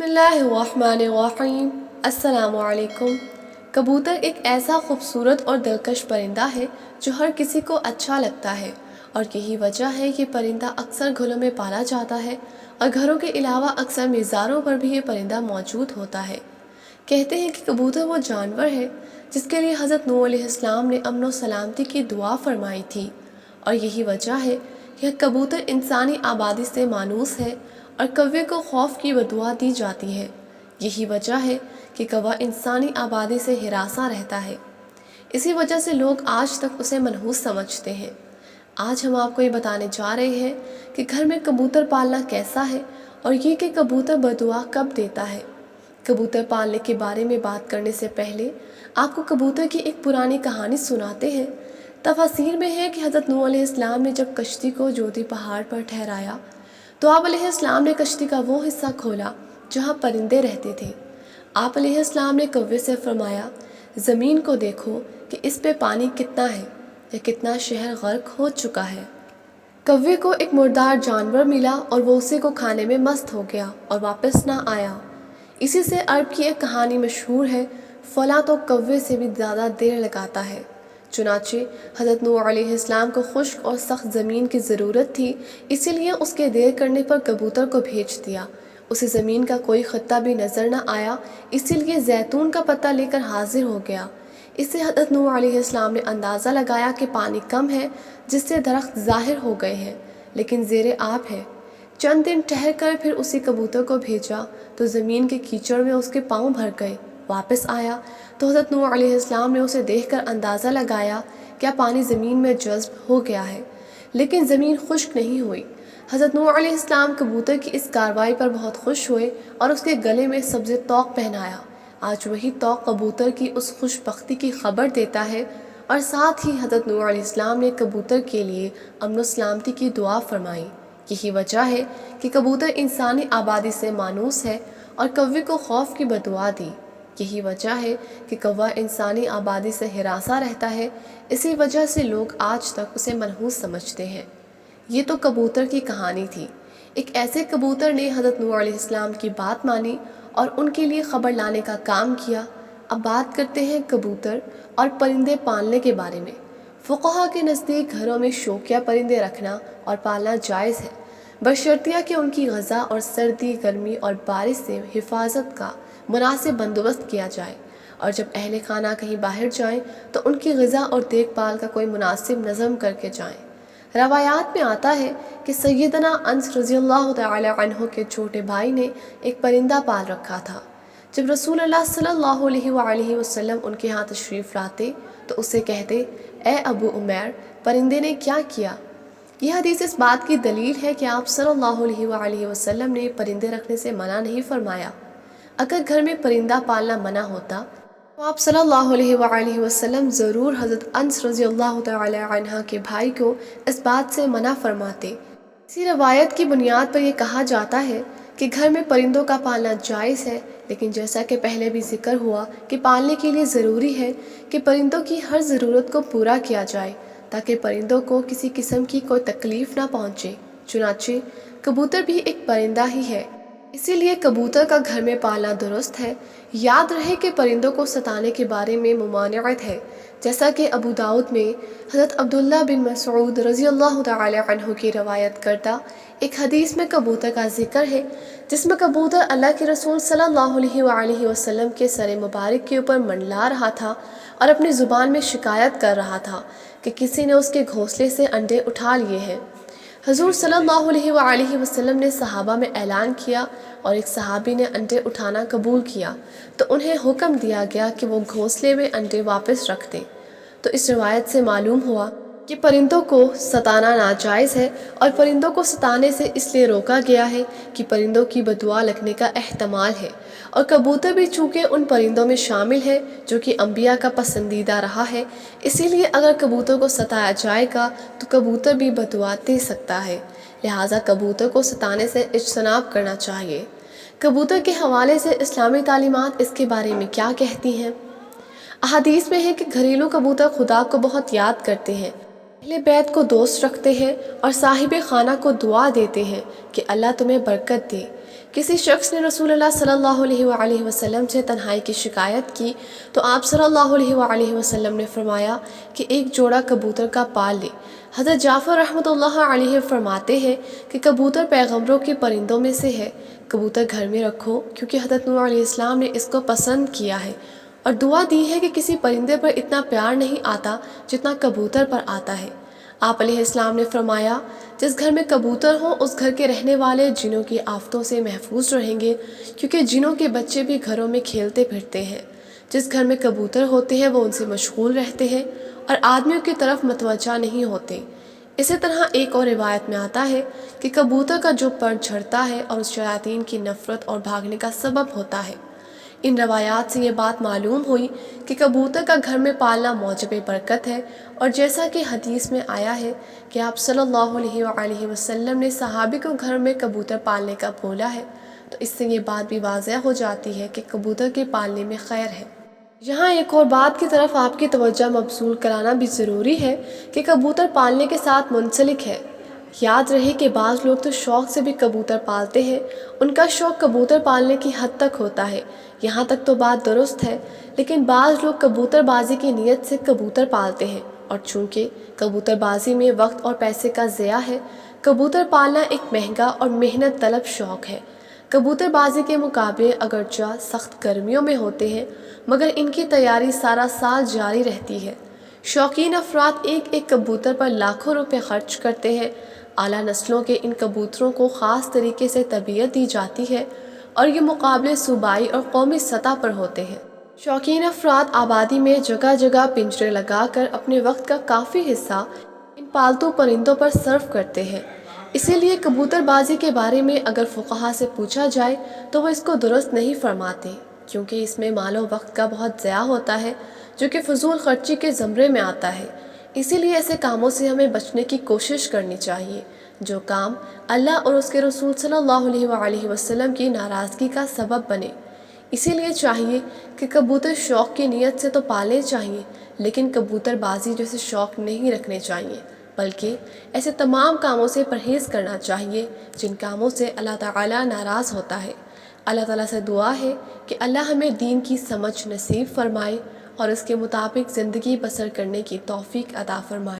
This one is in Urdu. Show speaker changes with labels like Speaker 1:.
Speaker 1: اللہ الرحمن الرحیم۔ السلام علیکم۔ کبوتر ایک ایسا خوبصورت اور دلکش پرندہ ہے جو ہر کسی کو اچھا لگتا ہے، اور یہی وجہ ہے کہ پرندہ اکثر گھروں میں پالا جاتا ہے، اور گھروں کے علاوہ اکثر مزاروں پر بھی یہ پرندہ موجود ہوتا ہے۔ کہتے ہیں کہ کبوتر وہ جانور ہے جس کے لیے حضرت نوح علیہ السلام نے امن و سلامتی کی دعا فرمائی تھی، اور یہی وجہ ہے کہ کبوتر انسانی آبادی سے مانوس ہے اور کوے کو خوف کی بدعا دی جاتی ہے۔ یہی وجہ ہے کہ کوا انسانی آبادی سے ہراساں رہتا ہے، اسی وجہ سے لوگ آج تک اسے منحوس سمجھتے ہیں۔ آج ہم آپ کو یہ بتانے جا رہے ہیں کہ گھر میں کبوتر پالنا کیسا ہے، اور یہ کہ کبوتر بدعا کب دیتا ہے۔ کبوتر پالنے کے بارے میں بات کرنے سے پہلے آپ کو کبوتر کی ایک پرانی کہانی سناتے ہیں۔ تفاسیر میں ہے کہ حضرت نوح علیہ السلام نے جب کشتی کو جودی پہاڑ پر ٹھہرایا تو آپ علیہ السلام نے کشتی کا وہ حصہ کھولا جہاں پرندے رہتے تھے۔ آپ علیہ السلام نے کوے سے فرمایا، زمین کو دیکھو کہ اس پہ پانی کتنا ہے یا کتنا شہر غرق ہو چکا ہے۔ کوے کو ایک مردار جانور ملا اور وہ اسی کو کھانے میں مست ہو گیا اور واپس نہ آیا۔ اسی سے عرب کی ایک کہانی مشہور ہے، فلاں تو کوے سے بھی زیادہ دیر لگاتا ہے۔ چنانچہ حضرت نوح علیہ السلام کو خشک اور سخت زمین کی ضرورت تھی، اسی لیے اس کے دیر کرنے پر کبوتر کو بھیج دیا۔ اسے زمین کا کوئی خطہ بھی نظر نہ آیا، اسی لیے زیتون کا پتہ لے کر حاضر ہو گیا۔ اس سے حضرت نوح علیہ السلام نے اندازہ لگایا کہ پانی کم ہے، جس سے درخت ظاہر ہو گئے ہیں لیکن زیر آب ہے۔ چند دن ٹھہر کر پھر اسی کبوتر کو بھیجا تو زمین کے کیچڑ میں اس کے پاؤں بھر گئے۔ واپس آیا تو حضرت نوح علیہ السلام نے اسے دیکھ کر اندازہ لگایا کہ پانی زمین میں جذب ہو گیا ہے، لیکن زمین خشک نہیں ہوئی۔ حضرت نوح علیہ السلام کبوتر کی اس کارروائی پر بہت خوش ہوئے اور اس کے گلے میں سبز طوق پہنایا۔ آج وہی طوق کبوتر کی اس خوش بختی کی خبر دیتا ہے، اور ساتھ ہی حضرت نوح علیہ السلام نے کبوتر کے لیے امن و سلامتی کی دعا فرمائی۔ یہی وجہ ہے کہ کبوتر انسانی آبادی سے مانوس ہے اور کوے کو خوف کی بدعا دی۔ یہی وجہ ہے کہ کوا انسانی آبادی سے ہراساں رہتا ہے، اسی وجہ سے لوگ آج تک اسے منحوس سمجھتے ہیں۔ یہ تو کبوتر کی کہانی تھی۔ ایک ایسے کبوتر نے حضرت نوح علیہ السلام کی بات مانی اور ان کے لیے خبر لانے کا کام کیا۔ اب بات کرتے ہیں کبوتر اور پرندے پالنے کے بارے میں۔ فقہا کے نزدیک گھروں میں شوقیہ پرندے رکھنا اور پالنا جائز ہے، بشرطیہ کہ ان کی غذا اور سردی، گرمی اور بارش سے حفاظت کا مناسب بندوبست کیا جائے، اور جب اہل خانہ کہیں باہر جائیں تو ان کی غذا اور دیکھ بھال کا کوئی مناسب نظم کر کے جائیں۔ روایات میں آتا ہے کہ سیدنا انس رضی اللہ تعالی عنہ کے چھوٹے بھائی نے ایک پرندہ پال رکھا تھا۔ جب رسول اللہ صلی اللہ علیہ وآلہ وسلم ان کے ہاں تشریف لاتے تو اسے کہتے، اے ابو عمیر، پرندے نے کیا کیا؟ یہ حدیث اس بات کی دلیل ہے کہ آپ صلی اللہ علیہ وآلہ وسلم نے پرندے رکھنے سے منع نہیں فرمایا۔ اگر گھر میں پرندہ پالنا منع ہوتا تو آپ صلی اللہ علیہ وآلہ وسلم ضرور حضرت انس رضی اللہ تعالی عنہ کے بھائی کو اس بات سے منع فرماتے۔ اسی روایت کی بنیاد پر یہ کہا جاتا ہے کہ گھر میں پرندوں کا پالنا جائز ہے، لیکن جیسا کہ پہلے بھی ذکر ہوا کہ پالنے کے لیے ضروری ہے کہ پرندوں کی ہر ضرورت کو پورا کیا جائے تاکہ پرندوں کو کسی قسم کی کوئی تکلیف نہ پہنچے۔ چنانچہ کبوتر بھی ایک پرندہ ہی ہے، اسی لیے کبوتر کا گھر میں پالنا درست ہے۔ یاد رہے کہ پرندوں کو ستانے کے بارے میں ممانعت ہے، جیسا کہ ابو داؤد میں حضرت عبداللہ بن مسعود رضی اللہ تعالی عنہ کی روایت کردہ ایک حدیث میں کبوتر کا ذکر ہے، جس میں کبوتر اللہ کے رسول صلی اللہ علیہ وآلہ وسلم کے سر مبارک کے اوپر منڈلا رہا تھا اور اپنی زبان میں شکایت کر رہا تھا کہ کسی نے اس کے گھونسلے سے انڈے اٹھا لیے ہیں۔ حضور صلی اللہ علیہ وآلہ وسلم نے صحابہ میں اعلان کیا اور ایک صحابی نے انڈے اٹھانا قبول کیا تو انہیں حکم دیا گیا کہ وہ گھونسلے میں انڈے واپس رکھ دیں۔ تو اس روایت سے معلوم ہوا کہ پرندوں کو ستانا ناجائز ہے، اور پرندوں کو ستانے سے اس لیے روکا گیا ہے کہ پرندوں کی بدعا لگنے کا احتمال ہے، اور کبوتر بھی چونکہ ان پرندوں میں شامل ہے جو کہ انبیاء کا پسندیدہ رہا ہے، اسی لیے اگر کبوتر کو ستایا جائے گا تو کبوتر بھی بدعا دے سکتا ہے، لہٰذا کبوتر کو ستانے سے اجتناب کرنا چاہیے۔ کبوتر کے حوالے سے اسلامی تعلیمات اس کے بارے میں کیا کہتی ہیں؟ احادیث میں ہے کہ گھریلو کبوتر خدا کو بہت یاد کرتے ہیں، اہل بیت کو دوست رکھتے ہیں اور صاحب خانہ کو دعا دیتے ہیں کہ اللہ تمہیں برکت دے، کسی شخص نے رسول اللہ صلی اللہ علیہ وآلہ وسلم سے تنہائی کی شکایت کی تو آپ صلی اللہ علیہ وآلہ وسلم نے فرمایا کہ ایک جوڑا کبوتر کا پال لے۔ حضرت جعفر رحمۃ اللہ علیہ فرماتے ہیں کہ کبوتر پیغمبروں کے پرندوں میں سے ہے، کبوتر گھر میں رکھو کیونکہ حضرت نوح علیہ السلام نے اس کو پسند کیا ہے، اور دعا دی ہے کہ کسی پرندے پر اتنا پیار نہیں آتا جتنا کبوتر پر آتا ہے۔ آپ علیہ السلام نے فرمایا جس گھر میں کبوتر ہوں اس گھر کے رہنے والے جنوں کی آفتوں سے محفوظ رہیں گے، کیونکہ جنوں کے بچے بھی گھروں میں کھیلتے پھرتے ہیں۔ جس گھر میں کبوتر ہوتے ہیں وہ ان سے مشغول رہتے ہیں اور آدمیوں کی طرف متوجہ نہیں ہوتے۔ اسی طرح ایک اور روایت میں آتا ہے کہ کبوتر کا جو پر جھڑتا ہے اور اس شیاطین کی نفرت اور بھاگنے کا سبب ہوتا ہے۔ ان روایات سے یہ بات معلوم ہوئی کہ کبوتر کا گھر میں پالنا موجب برکت ہے، اور جیسا کہ حدیث میں آیا ہے کہ آپ صلی اللہ علیہ وآلہ وسلم نے صحابی کو گھر میں کبوتر پالنے کا بولا ہے، تو اس سے یہ بات بھی واضح ہو جاتی ہے کہ کبوتر کے پالنے میں خیر ہے۔ یہاں ایک اور بات کی طرف آپ کی توجہ مبذول کرانا بھی ضروری ہے کہ کبوتر پالنے کے ساتھ منسلک ہے۔ یاد رہے کہ بعض لوگ تو شوق سے بھی کبوتر پالتے ہیں، ان کا شوق کبوتر پالنے کی حد تک ہوتا ہے، یہاں تک تو بات درست ہے، لیکن بعض لوگ کبوتر بازی کی نیت سے کبوتر پالتے ہیں، اور چونکہ کبوتر بازی میں وقت اور پیسے کا ضیاع ہے، کبوتر پالنا ایک مہنگا اور محنت طلب شوق ہے۔ کبوتر بازی کے مقابلے اگرچہ سخت گرمیوں میں ہوتے ہیں، مگر ان کی تیاری سارا سال جاری رہتی ہے۔ شوقین افراد ایک ایک کبوتر پر لاکھوں روپے خرچ کرتے ہیں۔ اعلیٰ نسلوں کے ان کبوتروں کو خاص طریقے سے تربیت دی جاتی ہے، اور یہ مقابلے صوبائی اور قومی سطح پر ہوتے ہیں۔ شوقین افراد آبادی میں جگہ جگہ پنجرے لگا کر اپنے وقت کا کافی حصہ ان پالتو پرندوں پر صرف کرتے ہیں۔ اسی لیے کبوتر بازی کے بارے میں اگر فقہا سے پوچھا جائے تو وہ اس کو درست نہیں فرماتے، کیونکہ اس میں مال و وقت کا بہت ضیاع ہوتا ہے جو کہ فضول خرچی کے زمرے میں آتا ہے۔ اسی لیے ایسے کاموں سے ہمیں بچنے کی کوشش کرنی چاہیے جو کام اللہ اور اس کے رسول صلی اللہ علیہ وآلہ وسلم کی ناراضگی کا سبب بنے۔ اسی لیے چاہیے کہ کبوتر شوق کی نیت سے تو پالے چاہیے، لیکن کبوتر بازی جیسے شوق نہیں رکھنے چاہیے، بلکہ ایسے تمام کاموں سے پرہیز کرنا چاہیے جن کاموں سے اللہ تعالیٰ ناراض ہوتا ہے۔ اللہ تعالیٰ سے دعا ہے کہ اللہ ہمیں دین کی سمجھ نصیب فرمائے اور اس کے مطابق زندگی بسر کرنے کی توفیق عطا فرمائے۔